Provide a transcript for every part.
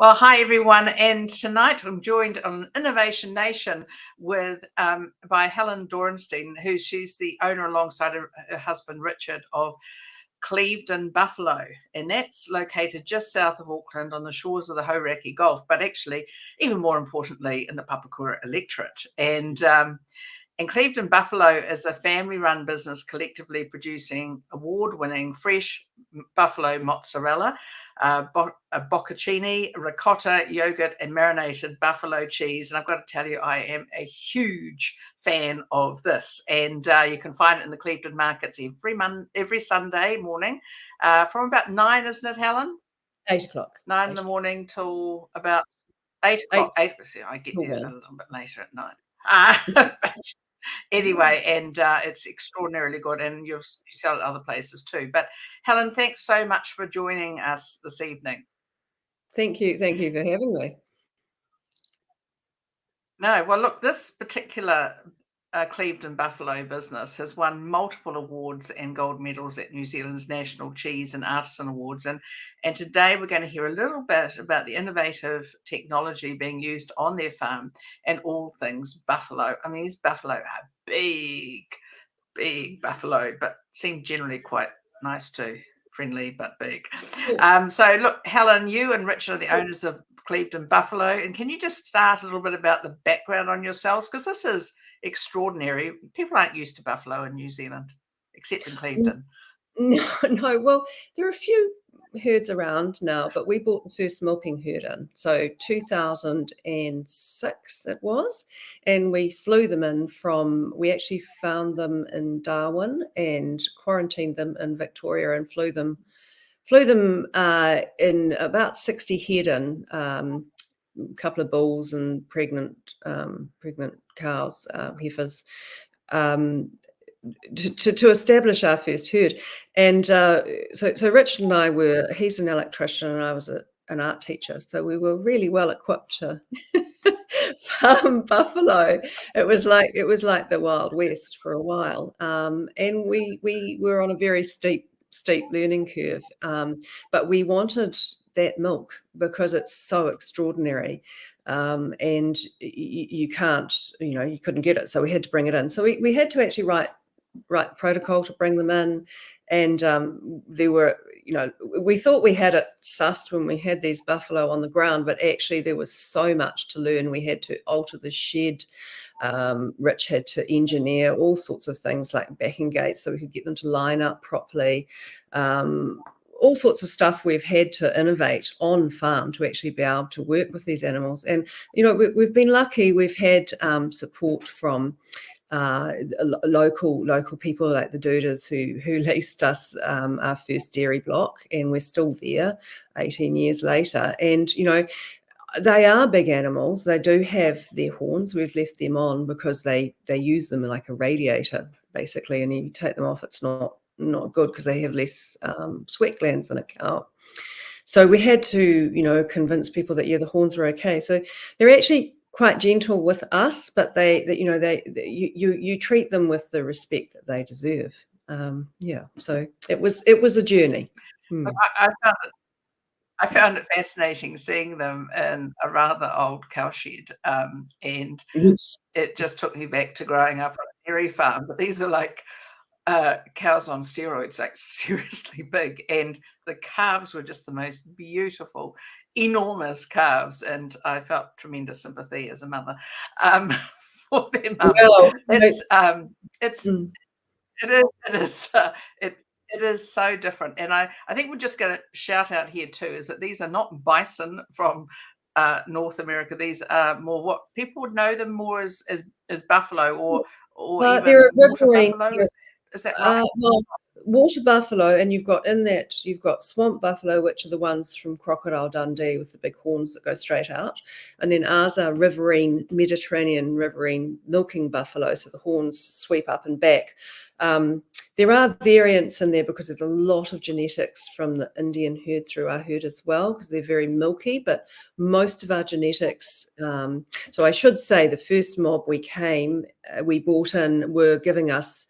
Well, hi everyone, and tonight I'm joined on Innovation Nation with by Helen Dorresteyn, she's the owner alongside her husband Richard of Clevedon Buffalo, and that's located just south of Auckland on the shores of the Hauraki Gulf, but actually, even more importantly, in the Papakura electorate. And Clevedon Buffalo is a family-run business collectively producing award-winning fresh buffalo mozzarella, bocconcini, ricotta, yogurt, and marinated buffalo cheese. And I've got to tell you, I am a huge fan of this. And you can find it in the Clevedon markets every Sunday morning from about 9, isn't it, Helen? 8 o'clock. 9 in the morning till about 8 o'clock. 8. I get there a little bit later at night. Anyway, and it's extraordinarily good, and you sell it other places too. But Helen, thanks so much for joining us this evening. Thank you for having me. No, well, look, this particular Clevedon Buffalo business has won multiple awards and gold medals at New Zealand's National Cheese and Artisan Awards. And today we're going to hear a little bit about the innovative technology being used on their farm and all things buffalo. I mean, these buffalo are big buffalo, but seem generally quite nice too. Friendly but big. So look, Helen, you and Richard are the owners of Clevedon Buffalo. And can you just start a little bit about the background on yourselves? Because this is extraordinary. People aren't used to buffalo in New Zealand, except in Clevedon. No. Well, there are a few herds around now, but we bought the first milking herd in. So 2006 it was. And we flew them in we actually found them in Darwin and quarantined them in Victoria and flew them in about 60 head in, a couple of bulls and pregnant cows, heifers, to establish our first herd. And so Richard and I he's an electrician and I was an art teacher, so we were really well equipped to farm buffalo. It was like the Wild West for a while, and we were on a very steep learning curve, but we wanted that milk because it's so extraordinary, and you couldn't get it, so we had to bring it in. So we had to actually write protocol to bring them in, and there were, we thought we had it sussed when we had these buffalo on the ground, but actually there was so much to learn. We had to alter the shed. Rich had to engineer all sorts of things like backing gates so we could get them to line up properly. All sorts of stuff we've had to innovate on farm to actually be able to work with these animals. And, we've been lucky. We've had support from local people like the Dooders who leased us our first dairy block, and we're still there 18 years later. And, they are big animals. They do have their horns. We've left them on because they use them like a radiator, basically, and you take them off, it's not good because they have less sweat glands than a cow. So we had to, convince people that, the horns were okay. So they're actually quite gentle with us, but you treat them with the respect that they deserve. So it was a journey. I found it fascinating seeing them in a rather old cow shed, and it just took me back to growing up on a dairy farm. But these are like cows on steroids, like seriously big, and the calves were just the most beautiful, enormous calves, and I felt tremendous sympathy as a mother for their mums. Well, it is so different. And I think we're just going to shout out here too, is that these are not bison from North America. These are more what people would know them more as buffalo or even they're water buffalo. Is that right? Water buffalo, and you've got swamp buffalo, which are the ones from Crocodile Dundee with the big horns that go straight out, and then ours are Mediterranean riverine milking buffalo, so the horns sweep up and back. There are variants in there because there's a lot of genetics from the Indian herd through our herd as well, because they're very milky, but most of our genetics, so I should say the first mob we bought in were giving us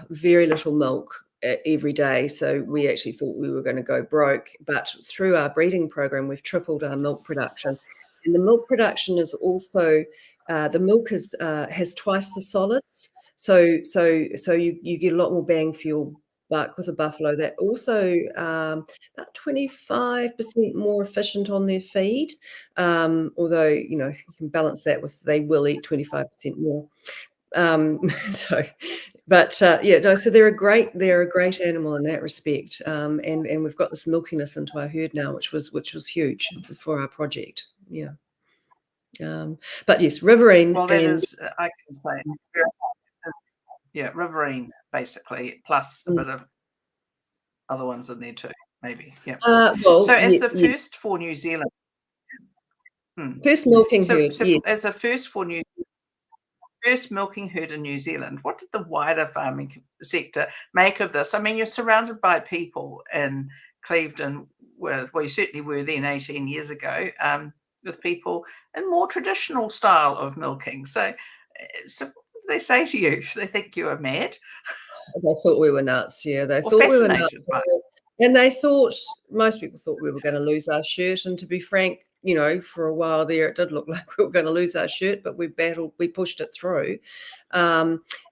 very little milk, every day. So we actually thought we were going to go broke. But through our breeding program, we've tripled our milk production. And the milk production is also, the milk has twice the solids. So you get a lot more bang for your buck with a buffalo. That also about 25% more efficient on their feed. Although, you can balance that with they will eat 25% more. So, but yeah, no, so they're a great animal in that respect, and we've got this milkiness into our herd now, which was huge for our project. Yeah, but yes, Riverine. Well, that is, I can say, yeah, Riverine basically, plus a bit of other ones in there too, maybe. Yeah. Well, So as the yeah. first for New Zealand, First milking so herd, yes. as a first milking herd in New Zealand, what did the wider farming sector make of this? I mean, you're surrounded by people in Clevedon well, you certainly were then 18 years ago, with people in more traditional style of milking. So what do they say to you? Do they think you are mad? They thought we were nuts. Yeah, they Or thought we were nuts. fascinated by And most people thought we were going to lose our shirt. And to be frank, for a while there, it did look like we were going to lose our shirt, but we pushed it through.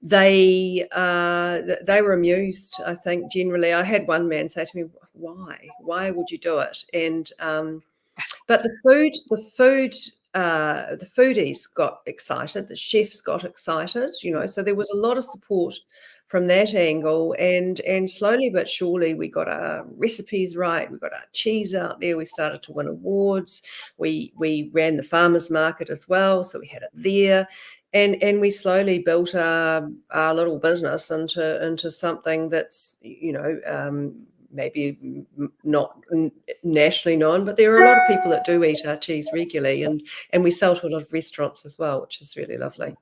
They were amused, I think, generally. I had one man say to me, why would you do it? And but the foodies got excited, the chefs got excited, so there was a lot of support from that angle, and slowly but surely we got our recipes right, we got our cheese out there, we started to win awards, we ran the farmers market as well, so we had it there, and we slowly built our little business into something that's maybe not nationally known, but there are a lot of people that do eat our cheese regularly, and we sell to a lot of restaurants as well, which is really lovely.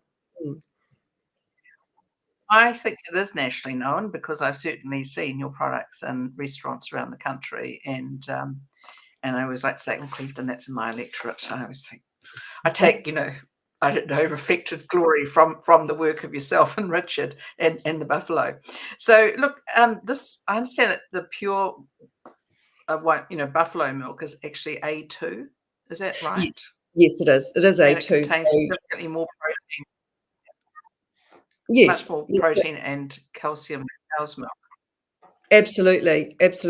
I think it is nationally known because I've certainly seen your products in restaurants around the country, and I always like to say, Clevedon, that's in my electorate. I always take, I don't know, reflected glory from the work of yourself and Richard and the buffalo. So look, I understand that the pure, buffalo milk is actually A2. Is that right? Yes, it is. It is And it A2. contains significantly more protein. Much Yes, more yes, protein and calcium than cow's milk. absolutely. It's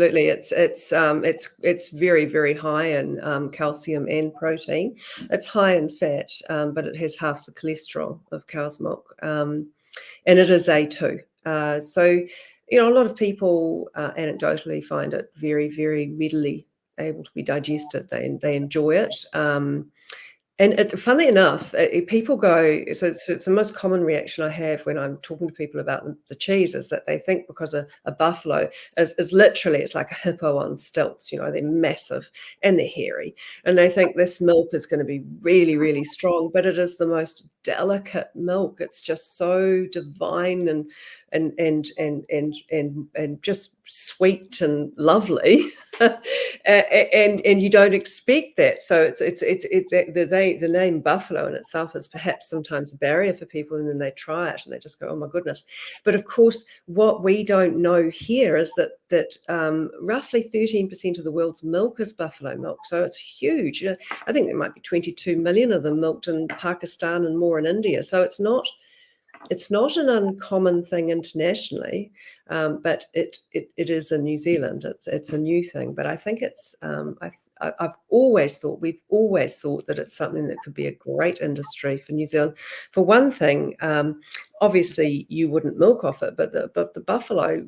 very, very high in calcium and protein. It's high in fat, but it has half the cholesterol of cow's milk, and it is A2. So, a lot of people anecdotally find it very, very readily able to be digested. They enjoy it. And funnily enough, people go, so it's the most common reaction I have when I'm talking to people about the cheese is that they think because a buffalo is literally, it's like a hippo on stilts, they're massive and they're hairy. And they think this milk is going to be really, really strong, but it is the most delicate milk. It's just so divine and just sweet and lovely. and you don't expect that. So the name buffalo in itself is perhaps sometimes a barrier for people, and then they try it and they just go, oh my goodness. But of course, what we don't know here is that roughly 13% of the world's milk is buffalo milk. So it's huge. I think there might be 22 million of them milked in Pakistan and more in India. So it's not an uncommon thing internationally, but it is in New Zealand. It's a new thing, but I think it's we've always thought that it's something that could be a great industry for New Zealand. For one thing, obviously you wouldn't milk off it, but the buffalo,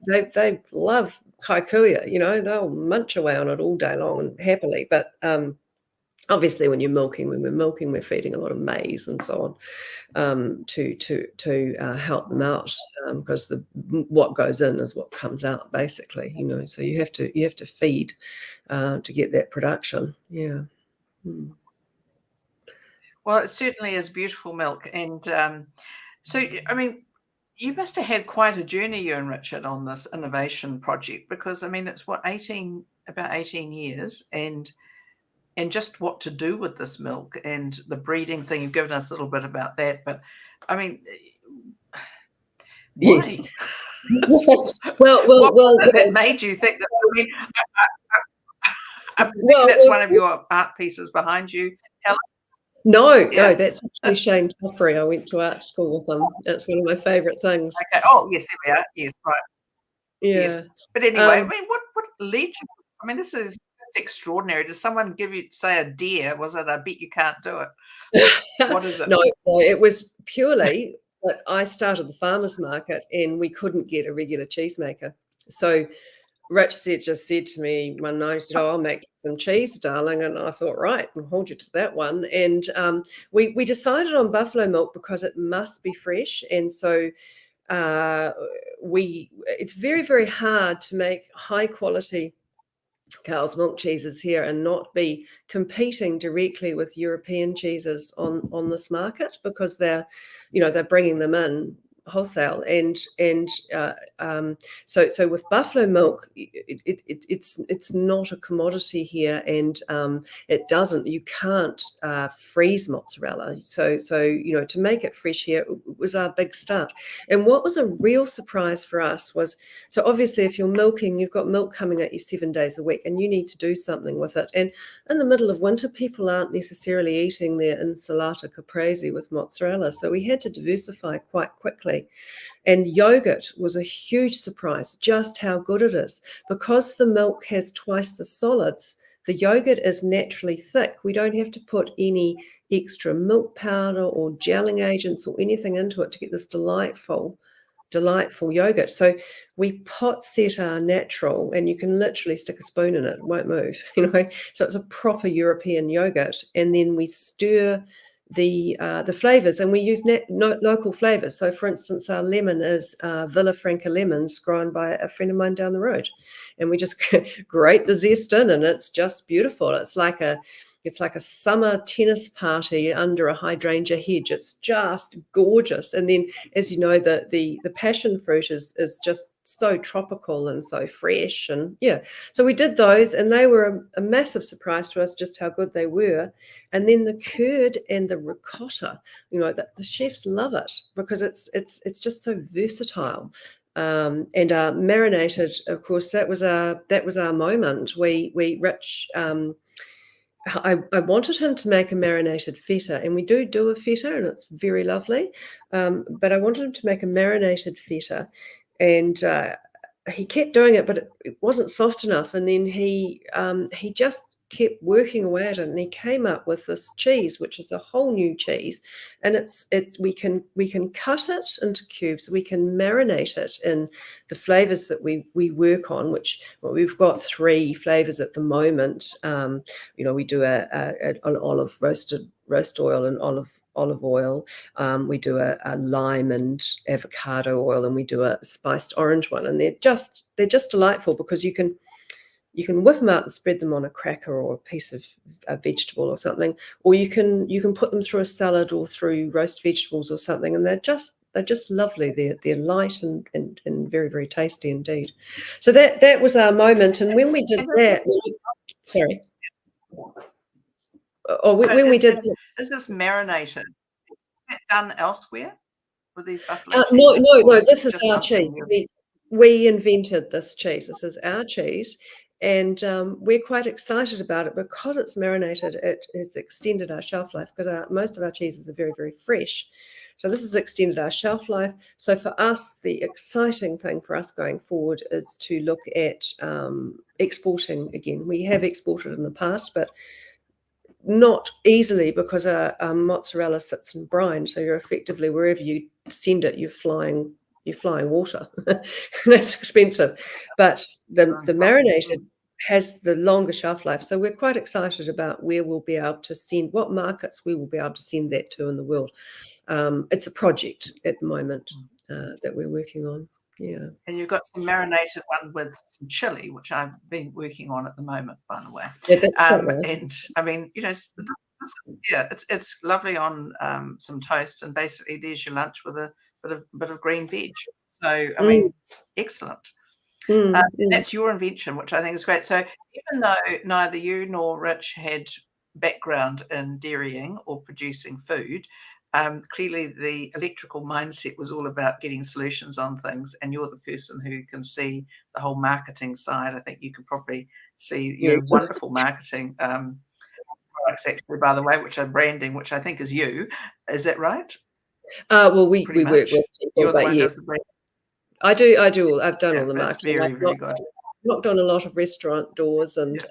they love kaikuia. They'll munch away on it all day long and happily, but obviously when we're milking, we're feeding a lot of maize and so on to help them out, because what goes in is what comes out, basically. So you have to feed to get that production. Yeah. Well, it certainly is beautiful milk, and so I mean, you must have had quite a journey, you and Richard, on this innovation project, because I mean, it's about 18 years, and just what to do with this milk and the breeding thing. You've given us a little bit about that, but I mean, Yes. why? Well, well, What well, was it that well, made you think that? I mean, I'm thinking well, that's one well, of your art pieces behind you, Helen. no, Yeah. that's actually Shane Toffrey. I went to art school with him. That's one of my favourite things. Okay. Oh, yes, here we are. Yes, right. Yes. Yeah. But anyway, I Um, mean, what led you? I mean, this is just extraordinary. Did someone give you, say, a dare? Was it, "I bet you can't do it"? What is it? no, so it was purely that I started the farmers market and we couldn't get a regular cheesemaker. So just said to me one night, he said, "Oh, I'll make you some cheese, darling." And I thought, right, I'll hold you to that one. And we decided on buffalo milk because it must be fresh. And so uh, it's very, very hard to make high quality cow's milk cheeses here and not be competing directly with European cheeses on this market, because they're bringing them in wholesale. And so with buffalo milk, it's not a commodity here. And you can't freeze mozzarella. So to make it fresh here was our big start. And what was a real surprise for us was, so obviously, if you're milking, you've got milk coming at you 7 days a week, and you need to do something with it. And in the middle of winter, people aren't necessarily eating their insalata caprese with mozzarella. So we had to diversify quite quickly. And yogurt was a huge surprise, just how good it is. Because the milk has twice the solids, the yogurt is naturally thick. We don't have to put any extra milk powder or gelling agents or anything into it to get this delightful yogurt. So we pot set our natural, and you can literally stick a spoon in it won't move. So it's a proper European yogurt. And then we stir the flavors, and we use local flavors. So for instance, our lemon is Villa Franca lemons grown by a friend of mine down the road, and we just grate the zest in, and it's just beautiful. It's like a summer tennis party under a hydrangea hedge. It's just gorgeous. And then, as you know, the passion fruit is just so tropical and so fresh. And yeah, so we did those, and they were a massive surprise to us, just how good they were. And then the curd and the ricotta, the chefs love it because it's just so versatile. And marinated, of course, that was our moment. I wanted him to make a marinated feta, and we do a feta, and it's very lovely. But I wanted him to make a marinated feta, and he kept doing it, but it wasn't soft enough. And then he just kept working away at it, and he came up with this cheese, which is a whole new cheese. And we can cut it into cubes. We can marinate it in the flavors that we work on, we've got 3 flavors at the moment. We do an olive roast oil and olive oil. We do a lime and avocado oil, and we do a spiced orange one. And they're just delightful, because you can whip them out and spread them on a cracker or a piece of a vegetable or something, or you can put them through a salad or through roast vegetables or something, and they're just lovely. They're light and very, very tasty indeed. So that was our moment. And when we did that, sorry, or So, when we did and that, is this marinated? Is that done elsewhere with these buffalo no, cheeses, or is it this is just our cheese. something you? We invented this cheese. This is our cheese, and we're quite excited about it because it's marinated. It has extended our shelf life, because most of our cheeses are very, very fresh. So this has extended our shelf life. So for us, the exciting thing for us going forward is to look at exporting again. We have exported in the past, but not easily, because mozzarella sits in brine. So you're effectively, wherever you send it, you're flying water. That's expensive. But the marinated has the longer shelf life. So we're quite excited about where we'll be able to send, what markets we will be able to send that to in the world. It's a project at the moment that we're working on. Yeah. And you've got some marinated one with some chili, which I've been working on at the moment, by the way. Yeah, that's quite nice. And I mean, yeah, it's lovely on some toast, and basically there's your lunch with a bit of green veg. So I mean, excellent. That's your invention, which I think is great. So even though neither you nor Rich had background in dairying or producing food, clearly the electrical mindset was all about getting solutions on things, and you're the person who can see the whole marketing side. I think you could probably see, Yeah. wonderful marketing products actually, by the way, which are branding, which I think is you. Is that right? Well, we Pretty work much. with people, You're the but one who does the yes, brand. I do. I've done all Yeah, the that's marketing. very, I've very good. knocked on a lot of restaurant doors, and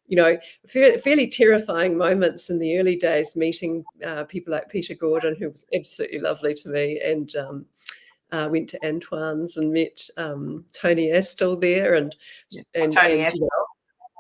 Yeah. fairly terrifying moments in the early days, meeting people like Peter Gordon, who was absolutely lovely to me, and went to Antoine's and met Tony Astle there, and Yeah. and Tony and Astor.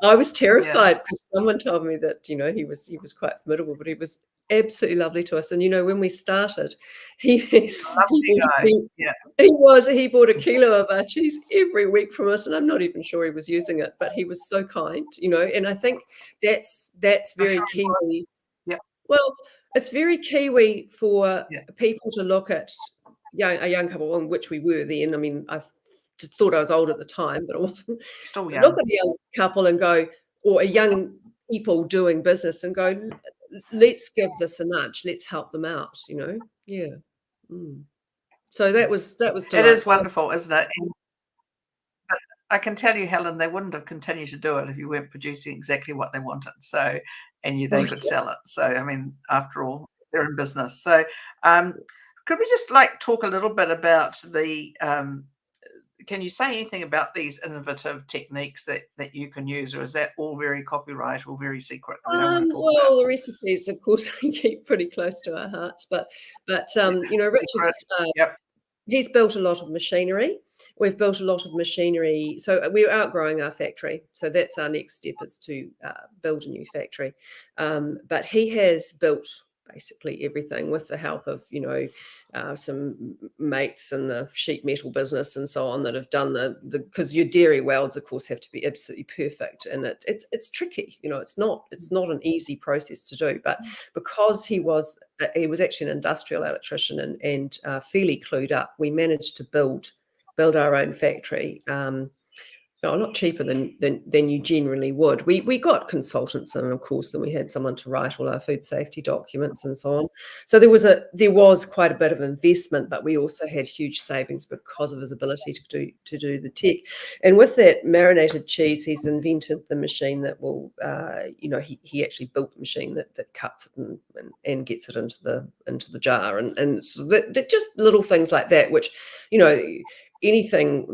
I was Yeah. terrified because someone told me that, he was quite formidable, but he was absolutely lovely to us. And, when we started, he He's a he lovely bought a guy. kilo, Yeah. he bought a kilo of our cheese every week from us, and I'm not even sure he was using it, but he was so kind, and I think that's I'm very sure he was. Kiwi. Yeah. Well, it's very Kiwi for Yeah. people to look at a young couple, on which we were then. I mean, I just thought I was old at the time, but I wasn't. Still Look young. at a young couple and go, or a young people doing business and go, let's give this a nudge. Let's help them out. Yeah. Mm. So that was It is delightful. wonderful, isn't it? And I can tell you, Helen, they wouldn't have continued to do it if you weren't producing exactly what they wanted. So, and Oh they could yeah. sell it. So, I mean, after all, they're in business. So, um, could we just like talk a little bit about the? Can you say anything about these innovative techniques that you can use, or is that all very copyright or very secret? We don't want to talk about Well, the recipes, of course, we keep pretty close to our hearts, but secret. Richard's Yep. he's built a lot of machinery. We've built a lot of machinery. So we're outgrowing our factory. So that's our next step, is to build a new factory. But he has built basically everything with the help of, some mates in the sheet metal business and so on that have done because your dairy welds, of course, have to be absolutely perfect. And it's tricky. It's not an easy process to do. But because he was actually an industrial electrician and fairly clued up, we managed to build our own factory. No, a lot cheaper than you generally would. We got consultants in, of course, and we had someone to write all our food safety documents and so on. So there was quite a bit of investment, but we also had huge savings because of his ability to do the tech. And with that marinated cheese, he's invented the machine that will, he actually built the machine that cuts it and gets it into the jar, and so that just little things like that, which anything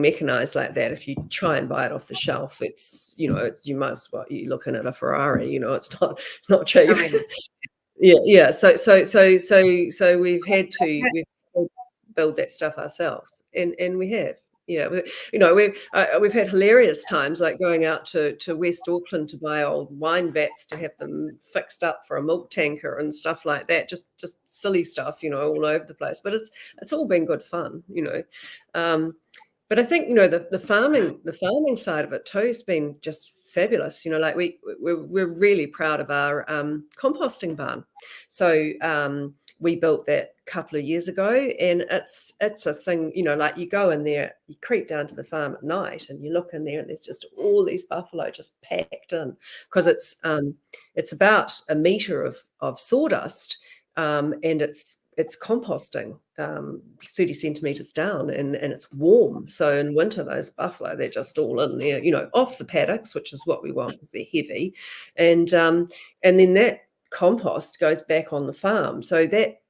mechanized like that, if you try and buy it off the shelf, it's you might as well, you're looking at a Ferrari. It's not cheap. Yeah. So we've had to build that stuff ourselves, and we have. Yeah, we've had hilarious times, like going out to West Auckland to buy old wine vats to have them fixed up for a milk tanker and stuff like that. Just silly stuff, all over the place. But it's all been good fun. But I think the farming side of it too has been just fabulous. Like we're really proud of our composting barn. So we built that a couple of years ago, and it's a thing. Like you go in there, you creep down to the farm at night, and you look in there, and there's just all these buffalo just packed in, because it's about a meter of sawdust, and it's composting 30 centimeters down, and it's warm. So in winter, those buffalo, they're just all in there, off the paddocks, which is what we want because they're heavy. And then that compost goes back on the farm. So that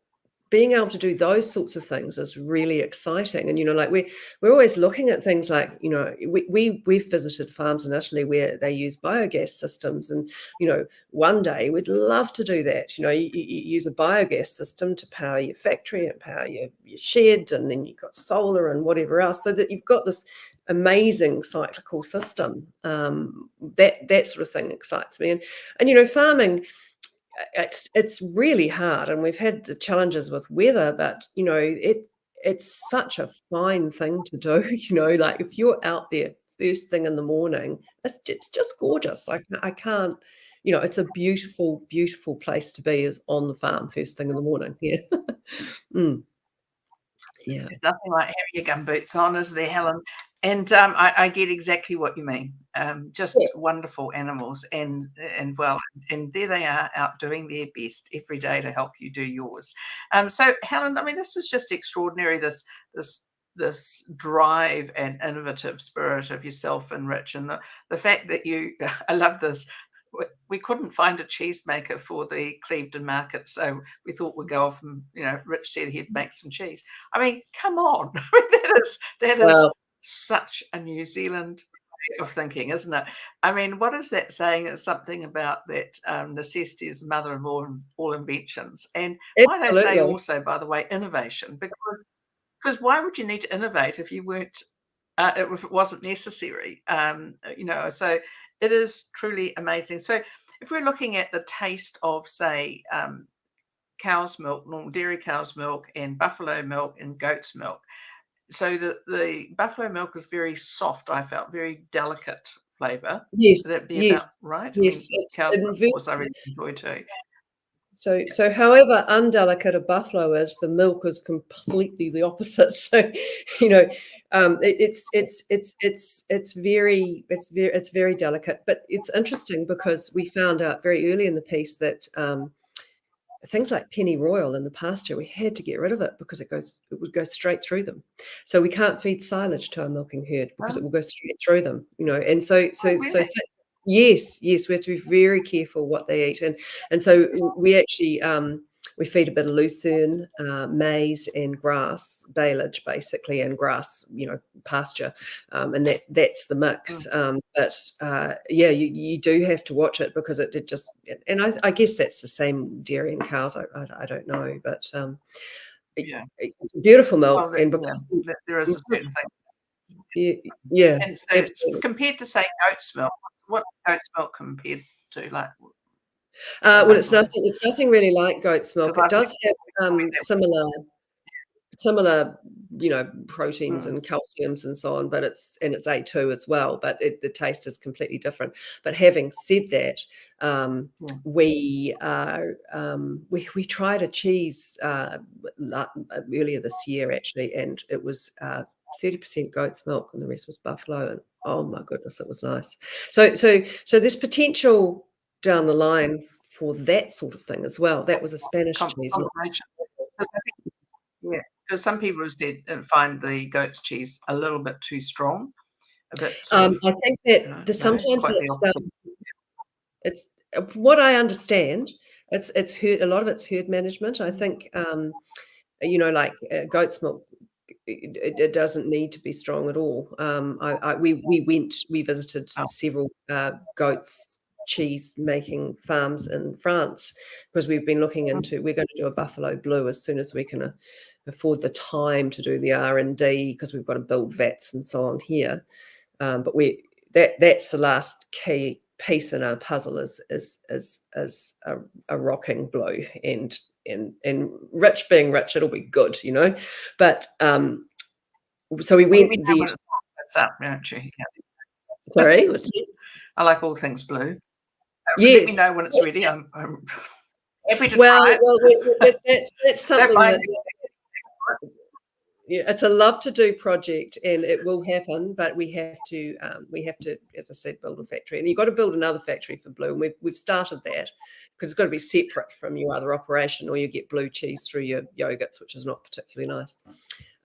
being able to do those sorts of things is really exciting. And like we're always looking at things like, we've visited farms in Italy where they use biogas systems, and one day we'd love to do that. You use a biogas system to power your factory and power your shed, and then you've got solar and whatever else, so that you've got this amazing cyclical system. That sort of thing excites me. And farming, it's really hard, and we've had the challenges with weather, but it's such a fine thing to do. Like if you're out there first thing in the morning, it's just gorgeous. I can't, it's a beautiful, beautiful place to be, is on the farm first thing in the morning. Yeah. Mm. Yeah. There's nothing like having your gumboots on, is there, Helen? And I get exactly what you mean. Just Yeah. wonderful animals, and well, and there they are out doing their best every day to help you do yours. So Helen, I mean, this is just extraordinary. This drive and innovative spirit of yourself and Rich, and the fact that you, I love this. We couldn't find a cheesemaker for the Clevedon market, so we thought we'd go off and, Rich said he'd make some cheese. I mean, come on, that is Well, such a New Zealand way of thinking, isn't it? I mean, what is that saying? It's something about that necessity is the mother of all inventions. And might I say absolutely. also, by the way, innovation, because why would you need to innovate if you weren't if it wasn't necessary? So it is truly amazing. So if we're looking at the taste of, say, cow's milk, normal dairy cow's milk, and buffalo milk and goat's milk. So the buffalo milk is very soft, I felt, very delicate flavour. Yes, Would that be about yes, right? I yes. mean, It's cow's milk, of course, I inversely. really enjoy too. So however undelicate a buffalo is, the milk is completely the opposite. So, you know, it's very delicate. But it's interesting because we found out very early in the piece that things like pennyroyal in the pasture, we had to get rid of it because it would go straight through them. So we can't feed silage to our milking herd because it will go straight through them. And Really? yes, we have to be very careful what they eat, and so we actually we feed a bit of lucerne, maize, and grass, baleage basically, and grass, pasture, and that's the mix. Yeah, you do have to watch it because it just, and I guess that's the same dairy and cows. I don't know, but Yeah. it's beautiful milk, Well, and because there is a certain thing. yeah, And so absolutely. compared to, say, goat's milk, what goat's milk compared to, like, Well, it's flavour-wise? nothing really like goat's milk. Because It I've does have heard that. similar, proteins Mm, and calciums and so on, but it's A2 as well, but the taste is completely different. But having said that, yeah. we tried a cheese earlier this year actually, and it was 30% goat's milk and the rest was buffalo, and oh my goodness, it was nice. So there's potential down the line for that sort of thing as well. That was a Spanish cheese, not Confirmation. 'Cause I think, yeah, 'cause some people have said find the goat's cheese a little bit too strong, a bit sort of, I think that no, sometimes quite the opposite. it's what I understand. It's herd. A lot of it's herd management. I think like goat's milk. It doesn't need to be strong at all. We visited Oh, several goats cheese making farms in France because we've been looking mm, into. We're going to do a buffalo blue as soon as we can afford the time to do the R&D, because we've got to build vats and so on here. But that's the last key piece in our puzzle is a rocking blue, and rich being rich, it'll be good, But so we well, let me went know there. when it's up, don't you? Yeah. Sorry, what's that? I like all things blue. Let me Yes. know when it's ready. I'm happy to Well, try it. that's Don't something mind that, me. yeah, it's a love to do project, and it will happen. But we have to, as I said, build a factory, and you've got to build another factory for blue. And we've started that because it's got to be separate from your other operation, or you get blue cheese through your yogurts, which is not particularly nice.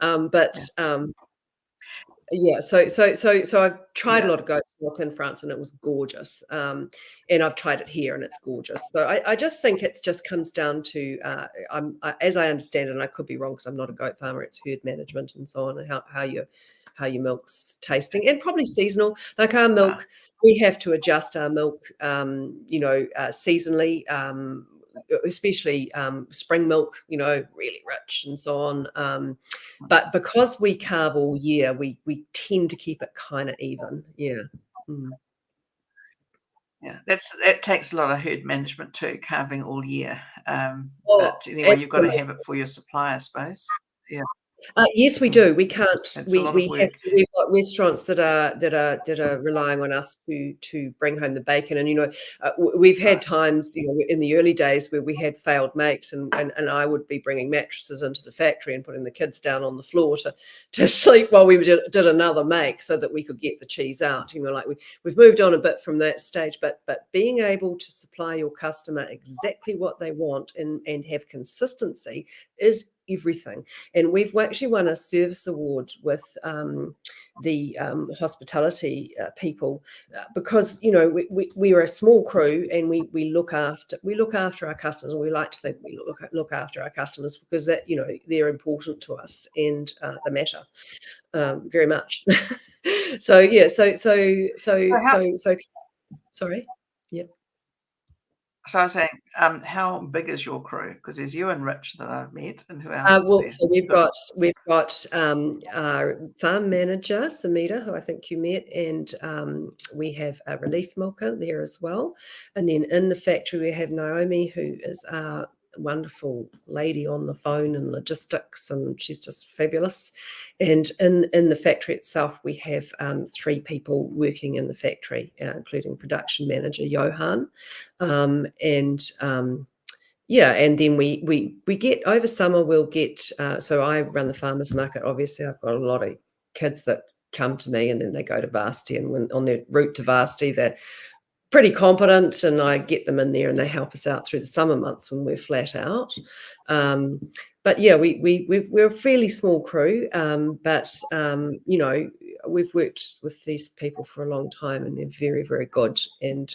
But Yeah. yeah, so I've tried a Yeah. lot of goat's milk in France, and it was gorgeous. And I've tried it here, and it's gorgeous. So I just think it just comes down to, as I understand it, and I could be wrong because I'm not a goat farmer. It's herd management and so on, and how your milk's tasting, and probably seasonal. Like our Wow. milk, we have to adjust our milk, seasonally. Especially spring milk, really rich and so on. But because we carve all year, we tend to keep it kind of even. Yeah. Mm. Yeah. That takes a lot of herd management too, carving all year. Oh, But anyway, you've got to absolutely. have it for your supply, I suppose. Yeah. Yes, we do. We can't. It's a We lot of we have work. to. We've got restaurants that are relying on us to bring home the bacon, and we've had Right. times in the early days where we had failed makes, and I would be bringing mattresses into the factory and putting the kids down on the floor to sleep while we did another make so that we could get the cheese out. Like we've moved on a bit from that stage, but being able to supply your customer exactly what they want and have consistency is everything. And we've actually won a service award with the hospitality people because we are a small crew, and we look after our customers, and we like to think we look after our customers because that they're important to us, and they matter very much. So yeah, So how sorry, yeah. so I was saying, how big is your crew? Because there's you and Rich that I've met, and who else is Well, there? so we've got our farm manager, Samita, who I think you met, and we have a relief milker there as well. And then in the factory, we have Naomi, who is a wonderful lady on the phone and logistics, and she's just fabulous. And in the factory itself, we have 3 people working in the factory, including production manager Johan, and yeah, and then we get over summer, we'll get so I run the farmers market. Obviously, I've got a lot of kids that come to me, and then they go to varsity, and when on their route to varsity, they're pretty competent, and I get them in there, and they help us out through the summer months when we're flat out. But yeah, we're a fairly small crew, but we've worked with these people for a long time, and they're very, very good, and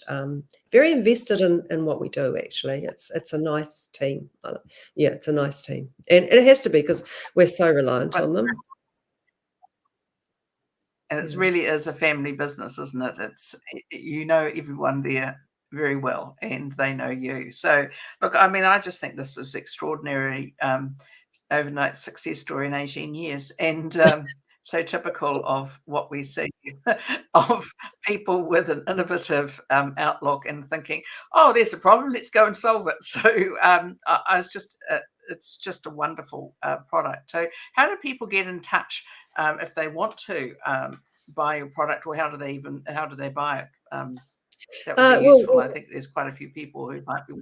very invested in what we do. Actually, it's a nice team. Yeah, it's a nice team, and it has to be because we're so reliant But on them. and it Yeah. really is a family business, isn't it? It's you know everyone there very well, and they know you. So, look, I mean, I just think this is extraordinary overnight success story in 18 years, and so typical of what we see of people with an innovative outlook and thinking, "Oh, there's a problem, let's go and solve it." So, I was just. It's just a wonderful product. So, how do people get in touch if they want to buy your product, or how do they buy it? That would be useful. I Well, think there's quite a few people who might be.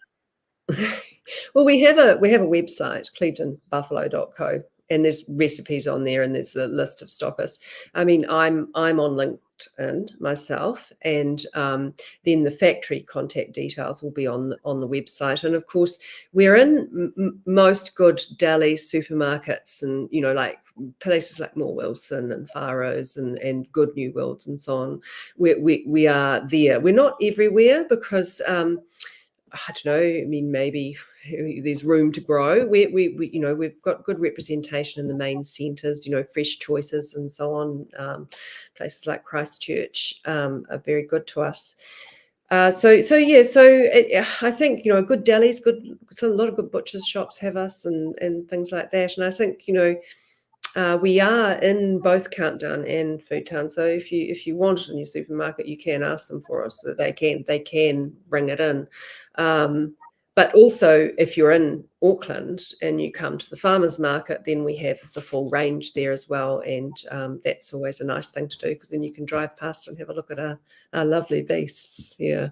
well, we have a website, clevedonbuffalo.co, and there's recipes on there, and there's a list of stockists. I mean, I'm on LinkedIn myself, and then the factory contact details will be on the website. And of course, we're in most good deli supermarkets, and like places like More Wilson and Faroes and Good New Worlds and so on. We are there. We're not everywhere because. I don't know. I mean, maybe there's room to grow. We've got good representation in the main centres. Fresh choices and so on. Places like Christchurch are very good to us. So yeah. I think good delis, a lot of good butchers shops have us and things like that. And I think we are in both Countdown and Foodtown. So if you want it in your supermarket, you can ask them for us. So they can bring it in. But also, if you're in Auckland and you come to the farmers market, then we have the full range there as well, and that's always a nice thing to do because then you can drive past and have a look at our lovely beasts. Yeah,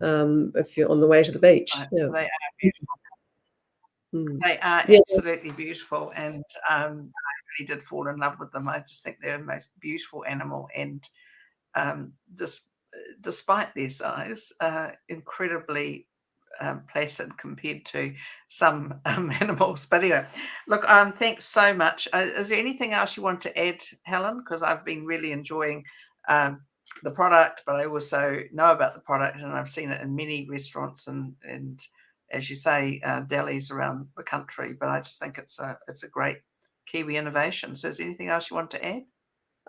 if you're on the way to the beach. Right. Yeah. They are beautiful. Mm. They are Yeah. absolutely beautiful, and I really did fall in love with them. I just think they're the most beautiful animal, and this, despite their size, incredibly placid compared to some animals. But anyway, look, thanks so much. Is there anything else you want to add, Helen? Because I've been really enjoying the product, but I also know about the product, and I've seen it in many restaurants and as you say, delis around the country. But I just think it's a great Kiwi innovation. So, is there anything else you want to add?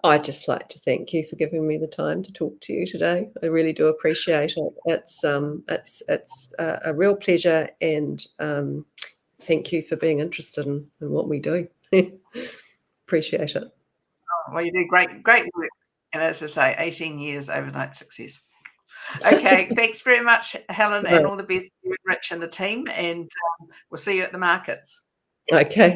I'd just like to thank you for giving me the time to talk to you today. I really do appreciate it. It's a real pleasure, and thank you for being interested in what we do. Appreciate it. Well, you do great work. And as I say, 18 years overnight success. Okay, thanks very much, Helen, and Right. all the best to you and Rich and the team. And we'll see you at the markets. Okay.